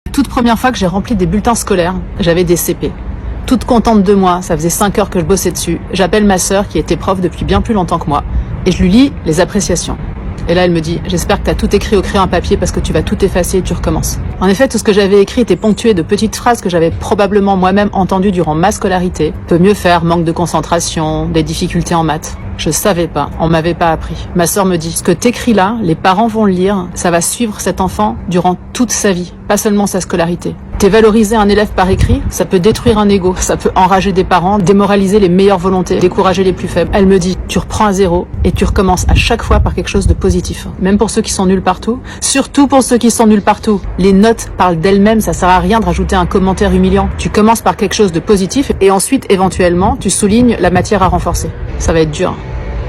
Toute première fois que j'ai rempli des bulletins scolaires, j'avais des CP. Toute contente de moi, ça faisait 5 heures que je bossais dessus. J'appelle ma sœur qui était prof depuis bien plus longtemps que moi et je lui lis les appréciations. Et là, elle me dit « J'espère que tu as tout écrit au crayon à papier parce que tu vas tout effacer et tu recommences. » En effet, tout ce que j'avais écrit était ponctué de petites phrases que j'avais probablement moi-même entendues durant ma scolarité. Peut mieux faire, manque de concentration, des difficultés en maths. Je savais pas, on m'avait pas appris. Ma sœur me dit « Ce que t'écris là, les parents vont le lire, ça va suivre cet enfant durant toute sa vie, pas seulement sa scolarité. Dévaloriser un élève par écrit, ça peut détruire un ego, ça peut enrager des parents, démoraliser les meilleures volontés, décourager les plus faibles. » Elle me dit « Tu reprends à zéro et tu recommences à chaque fois par quelque chose de positif. Même pour ceux qui sont nuls partout, surtout pour ceux qui sont nuls partout. Les notes parlent d'elles-mêmes, ça sert à rien de rajouter un commentaire humiliant. Tu commences par quelque chose de positif et ensuite, éventuellement, tu soulignes la matière à renforcer. Ça va être dur. »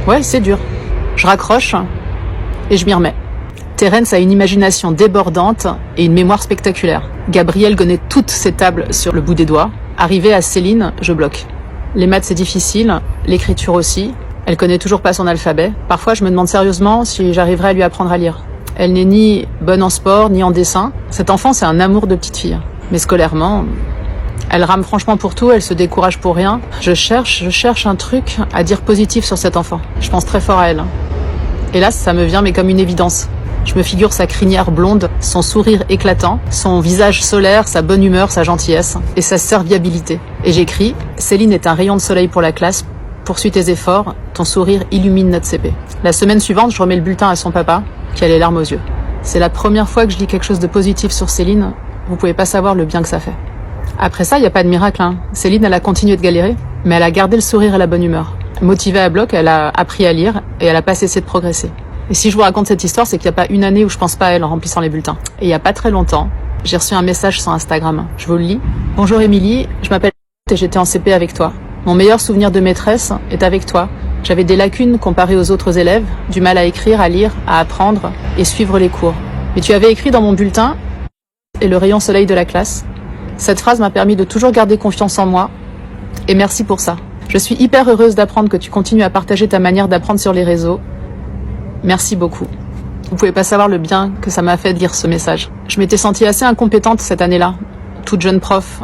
Ouais, c'est dur. Je raccroche et je m'y remets. Terence a une imagination débordante et une mémoire spectaculaire. Gabriel connaît toutes ses tables sur le bout des doigts. Arrivé à Céline, je bloque. Les maths c'est difficile, l'écriture aussi. Elle connaît toujours pas son alphabet. Parfois je me demande sérieusement si j'arriverai à lui apprendre à lire. Elle n'est ni bonne en sport, ni en dessin. Cet enfant c'est un amour de petite fille. Mais scolairement, elle rame franchement pour tout, elle se décourage pour rien. Je cherche un truc à dire positif sur cet enfant. Je pense très fort à elle. Et là, ça me vient mais comme une évidence. Je me figure sa crinière blonde, son sourire éclatant, son visage solaire, sa bonne humeur, sa gentillesse et sa serviabilité. Et j'écris « Céline est un rayon de soleil pour la classe. Poursuis tes efforts, ton sourire illumine notre CP. » La semaine suivante, je remets le bulletin à son papa, qui a les larmes aux yeux. C'est la première fois que je lis quelque chose de positif sur Céline. Vous pouvez pas savoir le bien que ça fait. Après ça, il n'y a pas de miracle. Céline, elle a continué de galérer, mais elle a gardé le sourire et la bonne humeur. Motivée à bloc, elle a appris à lire et elle a pas cessé de progresser. Et si je vous raconte cette histoire, c'est qu'il n'y a pas une année où je pense pas à elle en remplissant les bulletins. Et il n'y a pas très longtemps, j'ai reçu un message sur Instagram. Je vous le lis. « Bonjour Émilie, je m'appelle et j'étais en CP avec toi. Mon meilleur souvenir de maîtresse est avec toi. J'avais des lacunes comparées aux autres élèves, du mal à écrire, à lire, à apprendre et suivre les cours. Mais tu avais écrit dans mon bulletin et le rayon soleil de la classe. Cette phrase m'a permis de toujours garder confiance en moi et merci pour ça. Je suis hyper heureuse d'apprendre que tu continues à partager ta manière d'apprendre sur les réseaux. Merci beaucoup. Vous pouvez pas savoir le bien que ça m'a fait de lire ce message. Je m'étais sentie assez incompétente cette année-là, toute jeune prof,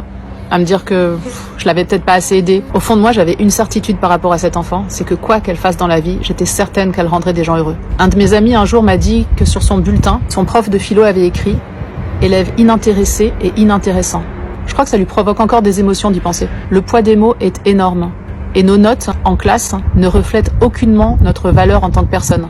à me dire que je l'avais peut-être pas assez aidée. Au fond de moi, j'avais une certitude par rapport à cet enfant, c'est que quoi qu'elle fasse dans la vie, j'étais certaine qu'elle rendrait des gens heureux. Un de mes amis un jour m'a dit que sur son bulletin, son prof de philo avait écrit « Élève inintéressé et inintéressant ». Je crois que ça lui provoque encore des émotions d'y penser. Le poids des mots est énorme et nos notes en classe ne reflètent aucunement notre valeur en tant que personne.